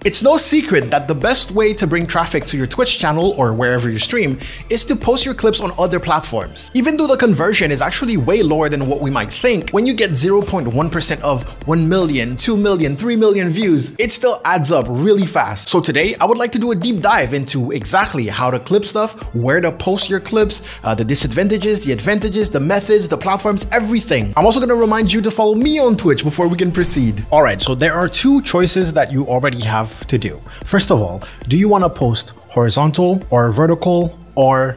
It's no secret that the best way to bring traffic to your Twitch channel or wherever you stream is to post your clips on other platforms. Even though the conversion is actually way lower than what we might think, when you get 0.1% of 1 million, 2 million, 3 million views, it still adds up really fast. So today, I would like to do a deep dive into exactly how to clip stuff, where to post your clips, the disadvantages, the advantages, the methods, the platforms, everything. I'm also gonna remind you to follow me on Twitch before we can proceed. All right, so there are two choices that you already have to do. First of all, do you want to post horizontal or vertical or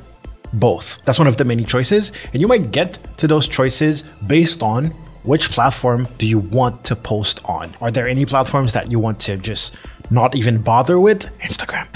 both? That's one of the many choices, and you might get to those choices based on which platform do you want to post on. Are there any platforms that you want to just not even bother with? Instagram.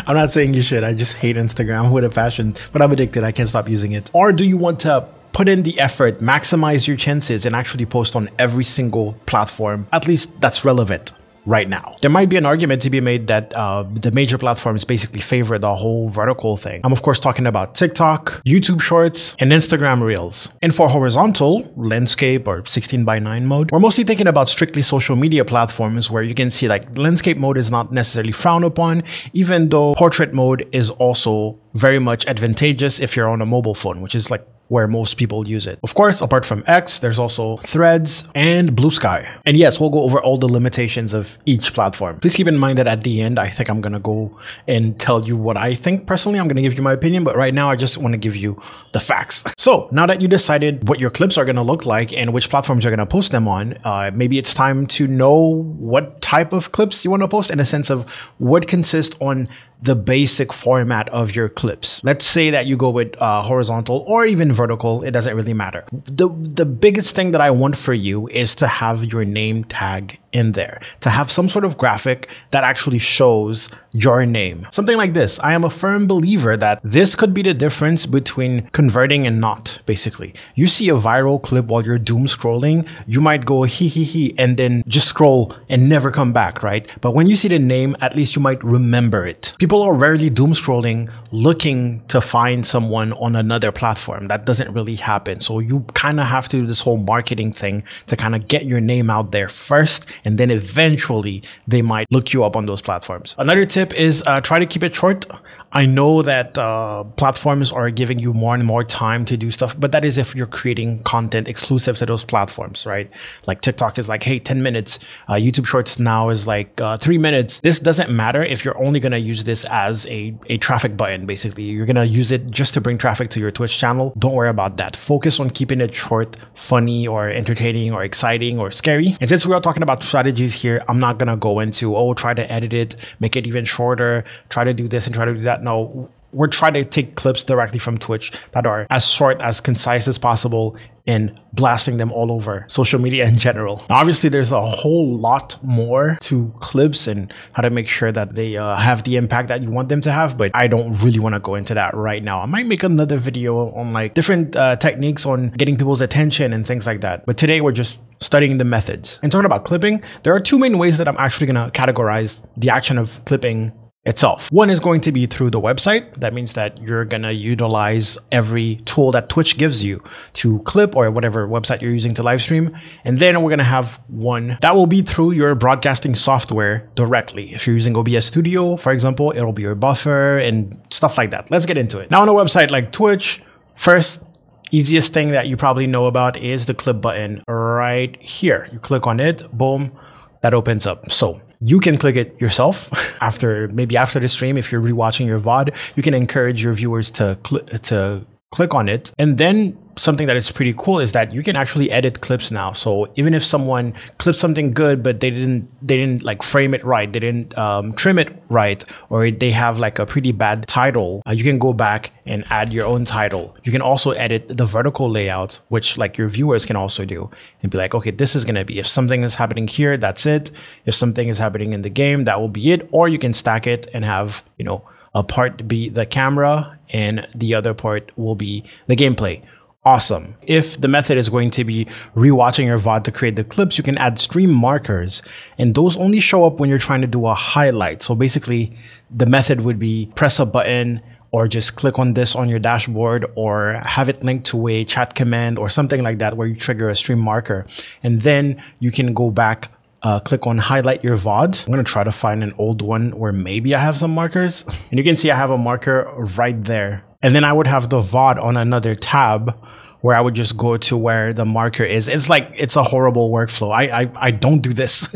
I'm not saying you should, I just hate Instagram with a passion, but I'm addicted, I can't stop using it. Or do you want to put in the effort, maximize your chances, and actually post on every single platform, at least that's relevant right now? There might be an argument to be made that the major platforms basically favor the whole vertical thing. I'm of course talking about TikTok, YouTube Shorts, and Instagram Reels. And for horizontal, landscape or 16:9 mode, we're mostly thinking about strictly social media platforms where you can see like landscape mode is not necessarily frowned upon, even though portrait mode is also very much advantageous if you're on a mobile phone, which is like where most people use it. Of course, apart from X, there's also Threads and Blue Sky. And yes, we'll go over all the limitations of each platform. Please keep in mind that at the end, I think I'm gonna go and tell you what I think. Personally, I'm gonna give you my opinion, but right now I just wanna give you the facts. So now that you decided what your clips are gonna look like and which platforms you're gonna post them on, maybe it's time to know what type of clips you wanna post in a sense of what consists on the basic format of your clips. Let's say that you go with horizontal or even vertical, it doesn't really matter. The biggest thing that I want for you is to have your name tag in there, to have some sort of graphic that actually shows your name. Something like this. I am a firm believer that this could be the difference between converting and not, basically. You see a viral clip while you're doom scrolling, you might go hee hee hee and then just scroll and never come back, right? But when you see the name, at least you might remember it. People are rarely doom scrolling looking to find someone on another platform. That doesn't really happen. So you kind of have to do this whole marketing thing to kind of get your name out there first, and then eventually they might look you up on those platforms. Another tip is try to keep it short. I know that platforms are giving you more and more time to do stuff, but that is if you're creating content exclusive to those platforms, right? Like TikTok is like, hey, 10 minutes. YouTube Shorts now is like 3 minutes. This doesn't matter if you're only gonna use this as a traffic button, basically. You're gonna use it just to bring traffic to your Twitch channel. Don't worry about that. Focus on keeping it short, funny, or entertaining, or exciting, or scary. And since we are talking about strategies here, I'm not gonna go into, oh, try to edit it, make it even shorter, try to do this and try to do that. No, we're trying to take clips directly from Twitch that are as short, as concise as possible, and blasting them all over social media in general. Now, obviously, there's a whole lot more to clips and how to make sure that they have the impact that you want them to have, but I don't really want to go into that right now. I might make another video on like different techniques on getting people's attention and things like that. But today we're just studying the methods. And talking about clipping, there are two main ways that I'm actually going to categorize the action of clipping itself. One is going to be through the website. That means that you're gonna utilize every tool that Twitch gives you to clip, or whatever website you're using to live stream. And then we're gonna have one that will be through your broadcasting software directly. If you're using OBS Studio, for example, it'll be your buffer and stuff like that. Let's get into it. Now on a website like Twitch, first, easiest thing that you probably know about is the clip button right here. You click on it, boom, that opens up. So you can click it yourself maybe after the stream. If you're rewatching your VOD, you can encourage your viewers to click on it. And then something that is pretty cool is that you can actually edit clips now. So even if someone clipped something good, but they didn't like frame it right, they didn't trim it right, or they have like a pretty bad title, you can go back and add your own title. You can also edit the vertical layout, which like your viewers can also do, and be like, okay, this is gonna be, if something is happening here, that's it. If something is happening in the game, that will be it. Or you can stack it and have, you know, a part be the camera and the other part will be the gameplay. Awesome. If the method is going to be rewatching your VOD to create the clips, you can add stream markers, and those only show up when you're trying to do a highlight. So basically the method would be press a button or just click on this on your dashboard, or have it linked to a chat command or something like that where you trigger a stream marker. And then you can go back click on highlight your VOD. I'm gonna try to find an old one where maybe I have some markers. And you can see I have a marker right there. And then I would have the VOD on another tab where I would just go to where the marker is. It's like, it's a horrible workflow. I don't do this.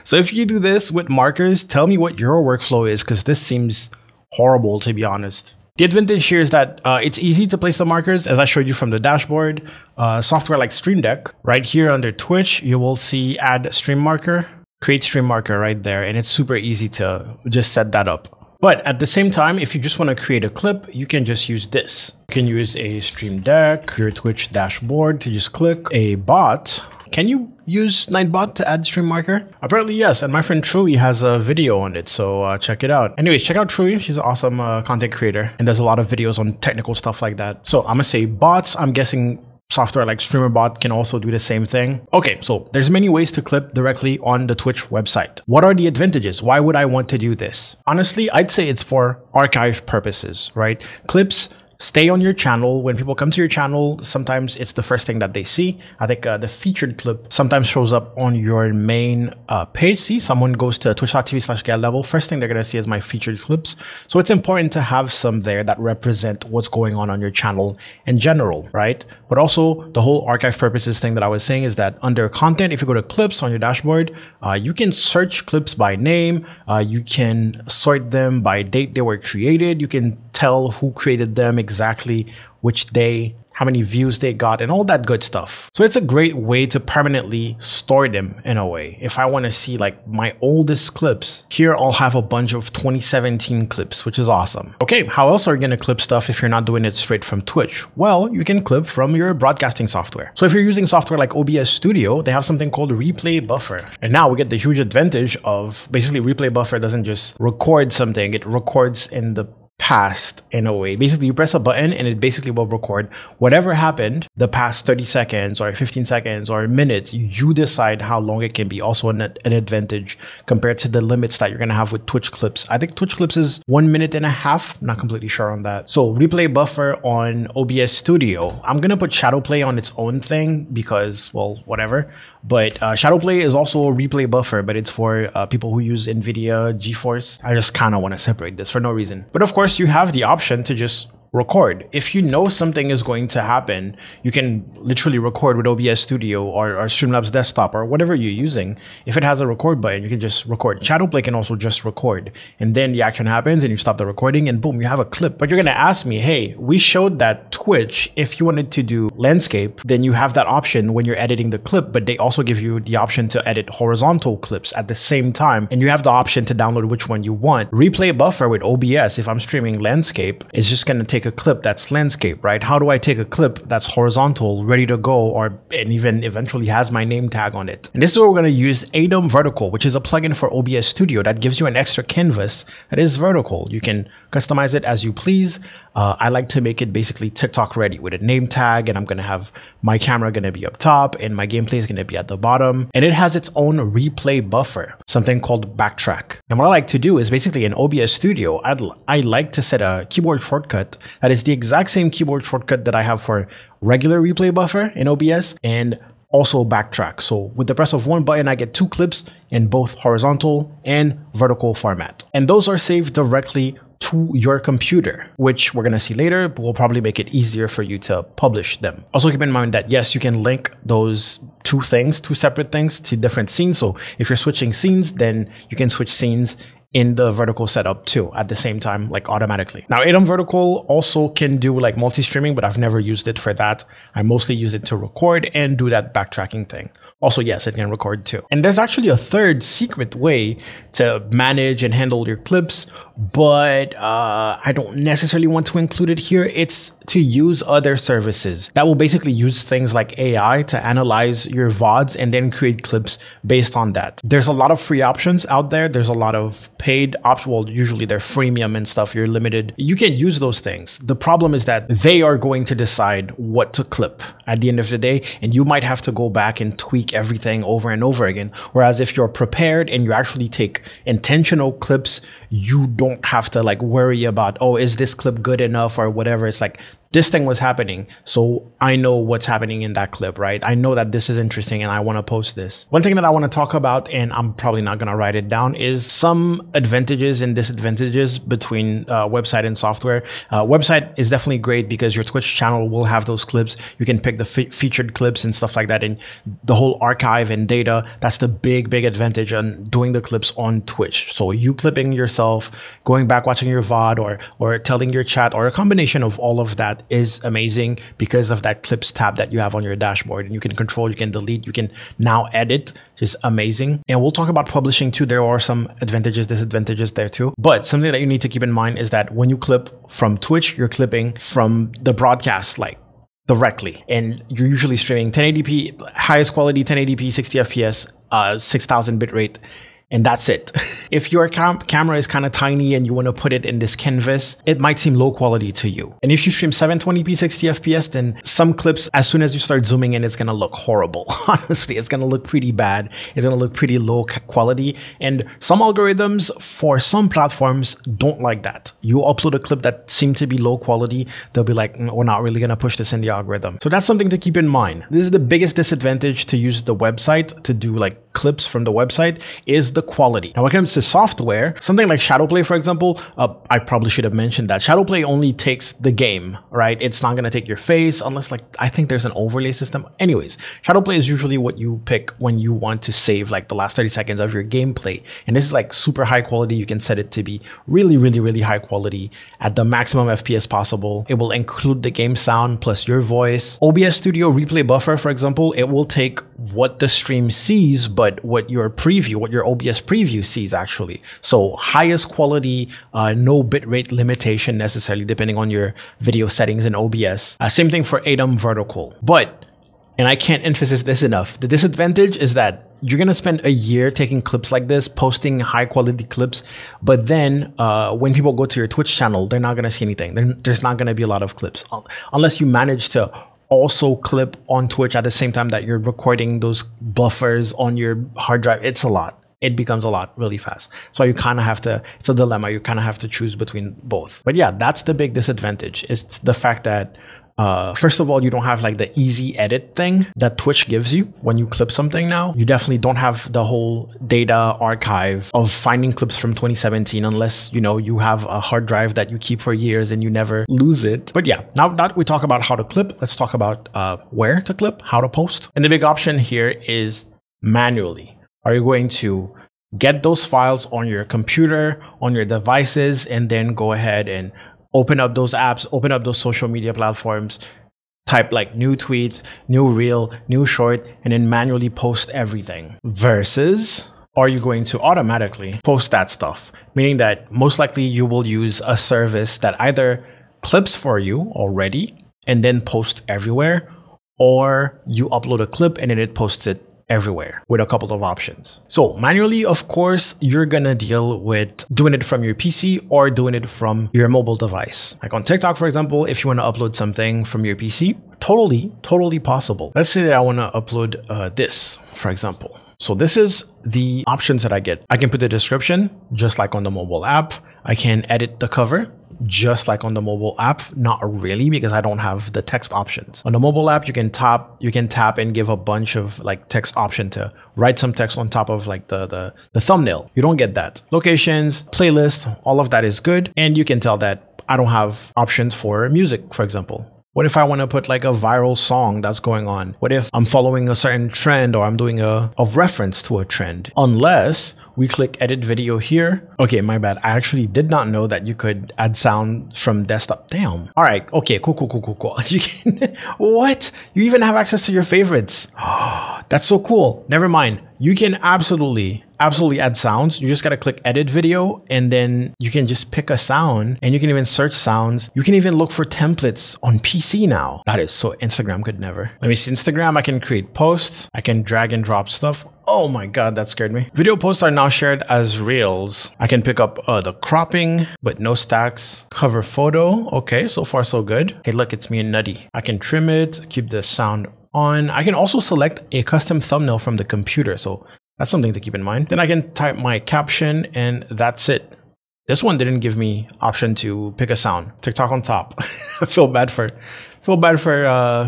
So if you do this with markers, tell me what your workflow is, because this seems horrible, to be honest. The advantage here is that it's easy to place the markers, as I showed you from the dashboard. Software like Stream Deck, right here under Twitch, you will see add stream marker, create stream marker right there. And it's super easy to just set that up. But at the same time, if you just want to create a clip, you can just use this. You can use a Stream Deck, your Twitch dashboard to just click a bot. Can you use Nightbot to add stream marker? Apparently yes, and my friend Truey has a video on it, so check it out. Anyways, check out Truey. She's an awesome content creator and does a lot of videos on technical stuff like that. So I'm gonna say bots. I'm guessing software like StreamerBot can also do the same thing. Okay, so there's many ways to clip directly on the Twitch website. What are the advantages? Why would I want to do this? Honestly, I'd say it's for archive purposes, right? Clips stay on your channel. When people come to your channel, sometimes it's the first thing that they see. I think the featured clip sometimes shows up on your main page. See, someone goes to twitch.tv/getlevel. First thing they're going to see is my featured clips. So it's important to have some there that represent what's going on your channel in general, right? But also the whole archive purposes thing that I was saying is that under content, if you go to clips on your dashboard, you can search clips by name. You can sort them by date they were created. You can tell who created them, exactly which day, how many views they got, and all that good stuff. So it's a great way to permanently store them in a way. If I want to see like my oldest clips, here I'll have a bunch of 2017 clips, which is awesome. Okay, how else are you going to clip stuff if you're not doing it straight from Twitch? Well, you can clip from your broadcasting software. So if you're using software like OBS Studio, they have something called Replay Buffer. And now we get the huge advantage of basically Replay Buffer doesn't just record something, it records in the past in a way. Basically, you press a button and it basically will record whatever happened the past 30 seconds or 15 seconds or minutes. You decide how long it can be. Also an advantage compared to the limits that you're going to have with Twitch clips. I think Twitch clips is 1.5 minutes. I'm not completely sure on that. So Replay Buffer on OBS Studio. I'm going to put Shadowplay on its own thing because, well, whatever. But Shadowplay is also a replay buffer, but it's for people who use NVIDIA GeForce. I just kind of want to separate this for no reason. But of course, you have the option to just record. If you know something is going to happen, you can literally record with OBS Studio or Streamlabs Desktop or whatever you're using. If it has a record button, you can just record. Shadowplay can also just record. And then the action happens and you stop the recording and boom, you have a clip. But you're going to ask me, hey, we showed that Twitch, if you wanted to do landscape, then you have that option when you're editing the clip, but they also give you the option to edit horizontal clips at the same time. And you have the option to download which one you want. Replay Buffer with OBS, if I'm streaming landscape, is just going to take a clip that's landscape, right? How do I take a clip that's horizontal, ready to go, and even eventually has my name tag on it? And this is where we're going to use Atom Vertical, which is a plugin for OBS Studio that gives you an extra canvas that is vertical. You can customize it as you please. I like to make it basically TikTok ready with a name tag, and I'm going to have my camera going to be up top and my gameplay is going to be at the bottom. And it has its own replay buffer, something called Backtrack. And what I like to do is basically in OBS Studio, I like to set a keyboard shortcut that is the exact same keyboard shortcut that I have for regular replay buffer in OBS and also Backtrack. So with the press of one button, I get 2 clips in both horizontal and vertical format. And those are saved directly to your computer, which we're going to see later, but we'll probably make it easier for you to publish them. Also keep in mind that yes, you can link those two separate things to different scenes. So if you're switching scenes, then you can switch scenes in the vertical setup too at the same time, like automatically. Now Atom Vertical also can do like multi-streaming, but I've never used it for that. I mostly use it to record and do that backtracking thing. Also, yes, it can record too. And there's actually a third secret way to manage and handle your clips, but I don't necessarily want to include it here. It's to use other services that will basically use things like AI to analyze your VODs and then create clips based on that. There's a lot of free options out there. There's a lot of paid options. Well, usually they're freemium and stuff. You're limited. You can use those things. The problem is that they are going to decide what to clip at the end of the day, and you might have to go back and tweak everything over and over again. Whereas if you're prepared and you actually take intentional clips, you don't have to like worry about, oh, is this clip good enough or whatever. It's like, this thing was happening. So I know what's happening in that clip, right? I know that this is interesting and I want to post this. One thing that I want to talk about, and I'm probably not going to write it down, is some advantages and disadvantages between website and software. Website is definitely great because your Twitch channel will have those clips. You can pick the featured clips and stuff like that, and the whole archive and data. That's the big advantage on doing the clips on Twitch. So you clipping yourself, going back, watching your VOD, or telling your chat, or a combination of all of that is amazing because of that clips tab that you have on your dashboard, and you can control, you can delete, you can now edit. Just amazing. And we'll talk about publishing too. There are some advantages, disadvantages there too. But something that you need to keep in mind is that when you clip from Twitch, you're clipping from the broadcast, like directly, and you're usually streaming 1080p, highest quality 1080p, 60 FPS, 6000 bitrate. And that's it. If your camera is kind of tiny and you want to put it in this canvas, it might seem low quality to you. And if you stream 720p 60 FPS, then some clips, as soon as you start zooming in, it's going to look horrible. Honestly, it's going to look pretty bad. It's going to look pretty low quality. And some algorithms for some platforms don't like that. You upload a clip that seems to be low quality, they'll be like, we're not really going to push this in the algorithm. So that's something to keep in mind. This is the biggest disadvantage to use the website, to do like clips from the website, is the quality. Now, when it comes to software, something like Shadowplay, for example, I probably should have mentioned that Shadowplay only takes the game, right? It's not going to take your face unless, like, I think there's an overlay system. Anyways, Shadowplay is usually what you pick when you want to save like the last 30 seconds of your gameplay. And this is like super high quality. You can set it to be really high quality at the maximum FPS possible. It will include the game sound plus your voice. OBS Studio Replay Buffer, for example, it will take what the stream sees, but what your OBS preview sees actually. So highest quality, no bitrate limitation necessarily, depending on your video settings in OBS. Same thing for ATEM Vertical. But, and I can't emphasize this enough, the disadvantage is that you're going to spend a year taking clips like this, posting high quality clips, but then when people go to your Twitch channel, they're not going to see anything. There's not going to be a lot of clips unless you manage to also clip on Twitch at the same time that you're recording those buffers on your hard drive. It's a lot. It becomes a lot really fast. So you kind of have to, it's a dilemma. You kind of have to choose between both. But yeah, that's the big disadvantage. It's the fact that first of all, you don't have like the easy edit thing that Twitch gives you when you clip something now. You definitely don't have the whole data archive of finding clips from 2017 unless, you know, you have a hard drive that you keep for years and you never lose it. But yeah, now that we talk about how to clip, let's talk about where to clip, how to post. And the big option here is manually. Are you going to get those files on your computer, on your devices, and then go ahead and open up those apps, open up those social media platforms, type like new tweet, new reel, new short, and then manually post everything? Versus, are you going to automatically post that stuff? Meaning that most likely you will use a service that either clips for you already and then post everywhere, or you upload a clip and then it posts it everywhere with a couple of options. So manually, of course, you're gonna deal with doing it from your PC or doing it from your mobile device. Like on TikTok, for example, if you want to upload something from your PC, totally possible. Let's say that I want to upload this, for example. So this is the options that I get. I can put the description just like on the mobile app. I can edit the cover just like on the mobile app. Not really, because I don't have the text options. On the mobile app, you can tap and give a bunch of like text option to write some text on top of like the thumbnail. You don't get that. Locations, playlist, all of that is good. And you can tell that I don't have options for music, for example. What if I want to put like a viral song that's going on? What if I'm following a certain trend or I'm doing a reference to a trend? Unless we click edit video here. Okay, my bad. I actually did not know that you could add sound from desktop. Damn. All right. Okay, cool. You can, what? You even have access to your favorites. That's so cool. Never mind. You can absolutely add sounds. You just got to click edit video and then you can just pick a sound and you can even search sounds. You can even look for templates on PC now. That is so Instagram could never. Let me see. Instagram, I can create posts. I can drag and drop stuff. Oh my God, that scared me. Video posts are now shared as reels. I can pick up the cropping, but no stacks. Cover photo. Okay, so far so good. Hey, look, it's me and Nutty. I can trim it, keep the sound on. I can also select a custom thumbnail from the computer. So that's something to keep in mind. Then I can type my caption and that's it. This one didn't give me option to pick a sound. TikTok on top. I feel bad for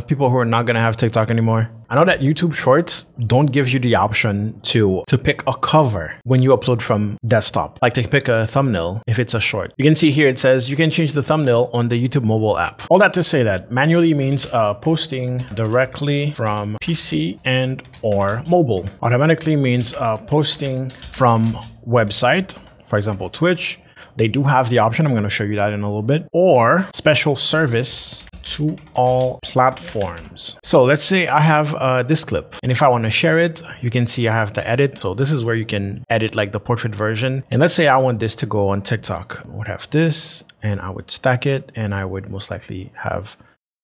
people who are not gonna have TikTok anymore. I know that YouTube Shorts don't give you the option to pick a cover when you upload from desktop, like to pick a thumbnail if it's a short. You can see here it says you can change the thumbnail on the YouTube mobile app. All that to say that manually means posting directly from PC and or mobile. Automatically means posting from website, for example, Twitch. They do have the option. I'm going to show you that in a little bit. Or special service to all platforms. So let's say I have this clip, and if I want to share it, you can see I have the edit. So this is where you can edit like the portrait version. And let's say I want this to go on TikTok. I would have this, and I would stack it, and I would most likely have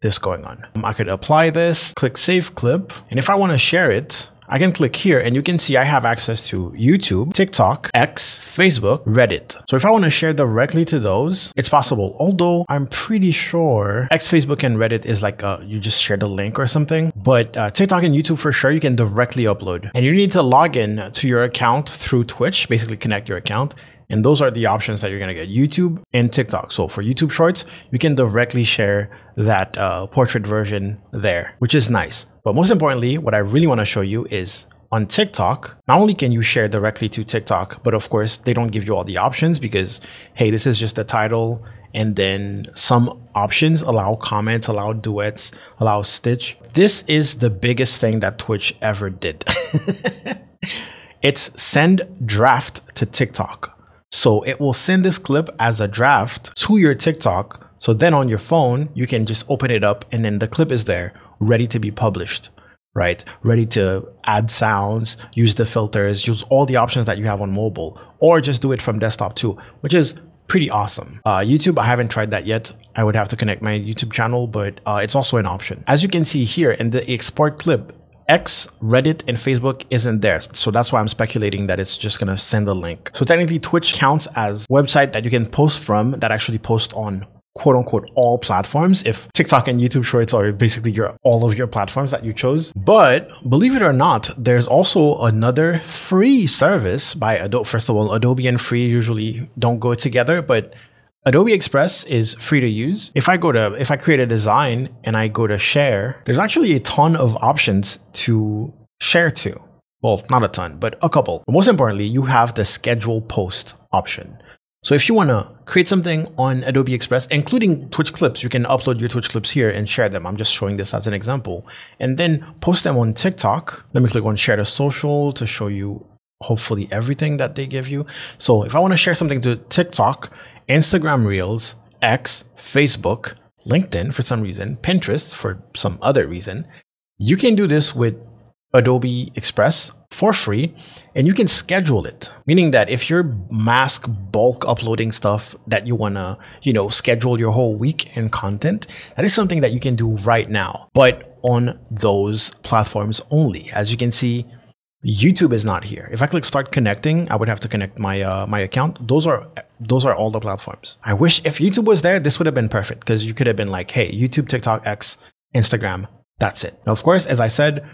this going on. I could apply this, click save clip, and if I want to share it, I can click here and you can see I have access to YouTube, TikTok, X, Facebook, Reddit. So if I want to share directly to those, it's possible. Although I'm pretty sure X, Facebook, and Reddit is like you just share the link or something. But TikTok and YouTube for sure, you can directly upload. And you need to log in to your account through Twitch, basically connect your account. And those are the options that you're going to get, YouTube and TikTok. So for YouTube Shorts, you can directly share that portrait version there, which is nice. But most importantly, what I really want to show you is on TikTok, not only can you share directly to TikTok, but of course, they don't give you all the options because, hey, this is just the title. And then some options allow comments, allow duets, allow stitch. This is the biggest thing that Twitch ever did. It's send draft to TikTok. So it will send this clip as a draft to your TikTok. So then on your phone, you can just open it up and then the clip is there ready to be published, right? Ready to add sounds, use the filters, use all the options that you have on mobile, or just do it from desktop too, which is pretty awesome. YouTube, I haven't tried that yet. I would have to connect my YouTube channel, but it's also an option. As you can see here in the export clip, X, Reddit, and Facebook isn't there. So that's why I'm speculating that it's just going to send a link. So technically Twitch counts as a website that you can post from that actually post on quote unquote all platforms if TikTok and YouTube Shorts are basically all of your platforms that you chose. But believe it or not, there's also another free service by Adobe. First of all, Adobe and free usually don't go together, but Adobe Express is free to use. If I create a design and I go to share, there's actually a ton of options to share to. Well, not a ton, but a couple. But most importantly, you have the schedule post option. So if you want to create something on Adobe Express, including Twitch clips, you can upload your Twitch clips here and share them. I'm just showing this as an example. And then post them on TikTok. Let me click on share to social to show you hopefully everything that they give you. So if I want to share something to TikTok, Instagram Reels, X, Facebook, LinkedIn for some reason, Pinterest for some other reason, you can do this with Adobe Express for free, and you can schedule it. Meaning that if you're bulk uploading stuff that you want to, schedule your whole week in content, that is something that you can do right now, but on those platforms only. As you can see, YouTube is not here. If I click start connecting, I would have to connect my my account. Those are all the platforms. I wish if YouTube was there, this would have been perfect because you could have been like, hey, YouTube, TikTok, X, Instagram, that's it. Now, of course, as I said,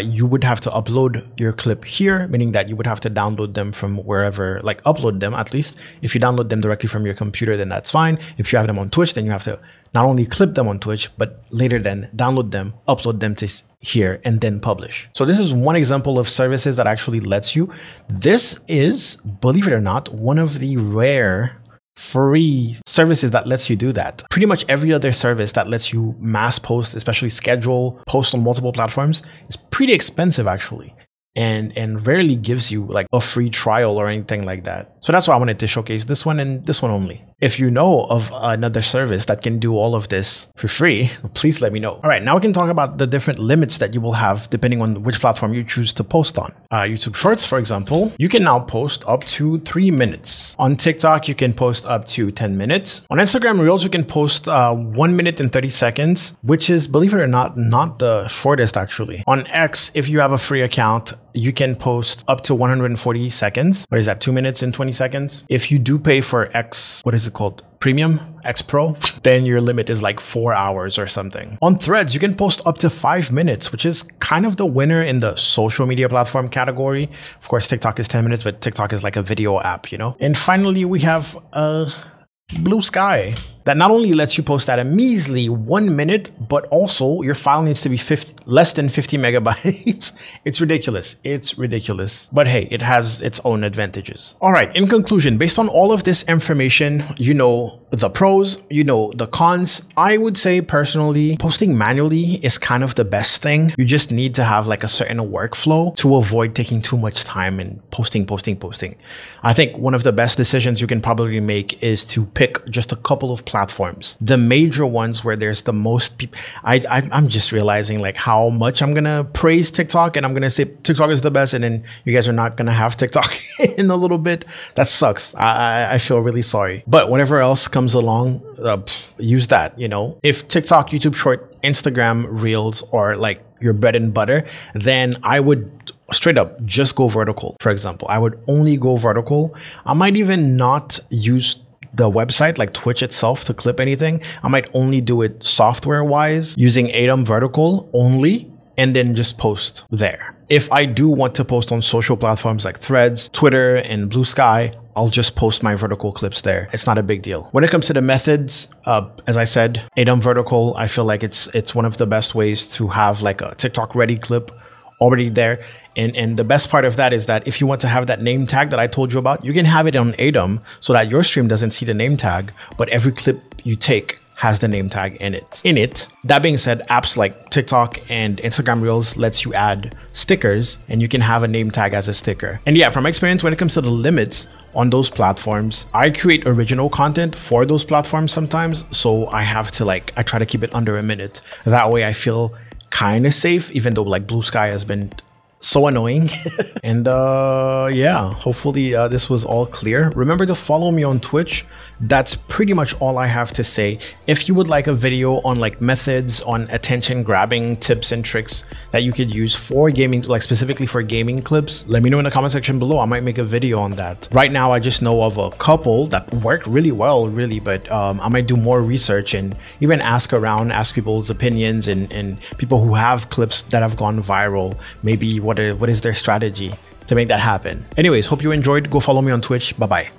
you would have to upload your clip here, meaning that you would have to download them from wherever, like upload them at least. If you download them directly from your computer, then that's fine. If you have them on Twitch, then you have to not only clip them on Twitch, but later then download them, upload them to here, and then publish. So this is one example of services that actually lets you. This is, believe it or not, one of the rare free services that lets you do that. Pretty much every other service that lets you mass post, especially schedule, post on multiple platforms, is pretty expensive actually. And rarely gives you like a free trial or anything like that. So that's why I wanted to showcase this one and this one only. If you know of another service that can do all of this for free, please let me know. All right, now we can talk about the different limits that you will have depending on which platform you choose to post on. YouTube Shorts, for example, you can now post up to 3 minutes. On TikTok, you can post up to 10 minutes. On Instagram Reels, you can post 1 minute and 30 seconds, which is, believe it or not the shortest actually. On X, if you have a free account, you can post up to 140 seconds. What is that, 2 minutes and 20 seconds? If you do pay for X, what is it it called? Premium X Pro, then your limit is like 4 hours or something. On Threads, you can post up to 5 minutes, which is kind of the winner in the social media platform category. Of course, TikTok is 10 minutes, but TikTok is like a video app, you know? And finally, we have Blue Sky that not only lets you post at a measly 1 minute, but also your file needs to be less than 50 megabytes. It's ridiculous. It's ridiculous. But hey, it has its own advantages. All right, in conclusion, based on all of this information, you know the pros, you know the cons. I would say personally, posting manually is kind of the best thing. You just need to have like a certain workflow to avoid taking too much time and posting. I think one of the best decisions you can probably make is to pick just a couple of platforms, the major ones where there's the most people. I'm just realizing like how much I'm gonna praise TikTok and I'm gonna say TikTok is the best, and then you guys are not gonna have TikTok in a little bit. That sucks. I feel really sorry. But whatever else comes along, use that. You know, if TikTok, YouTube Short, Instagram Reels are like your bread and butter, then I would straight up just go vertical. For example, I would only go vertical. I might even not use the website like Twitch itself to clip anything. I might only do it software wise using Atom Vertical only, and then just post there. If I do want to post on social platforms like Threads, Twitter, and Blue Sky, I'll just post my vertical clips there. It's not a big deal. When it comes to the methods, as I said, Atom Vertical, I feel like it's one of the best ways to have like a TikTok ready clip already there. And the best part of that is that if you want to have that name tag that I told you about, you can have it on Atom so that your stream doesn't see the name tag, but every clip you take has the name tag in it. That being said, apps like TikTok and Instagram Reels lets you add stickers, and you can have a name tag as a sticker. And yeah, from experience, when it comes to the limits on those platforms, I create original content for those platforms sometimes. So I have to I try to keep it under a minute. That way I feel kind of safe, even though like Blue Sky has been so annoying. And yeah, hopefully this was all clear. Remember to follow me on Twitch. That's pretty much all I have to say. If you would like a video on like methods on attention grabbing tips and tricks that you could use for gaming, like specifically for gaming clips, let me know in the comment section below. I might make a video on that. Right now I just know of a couple that worked really well, really, but I might do more research and even ask around, ask people's opinions and people who have clips that have gone viral, maybe what is their strategy to make that happen. Anyways, hope you enjoyed. Go follow me on Twitch. Bye bye.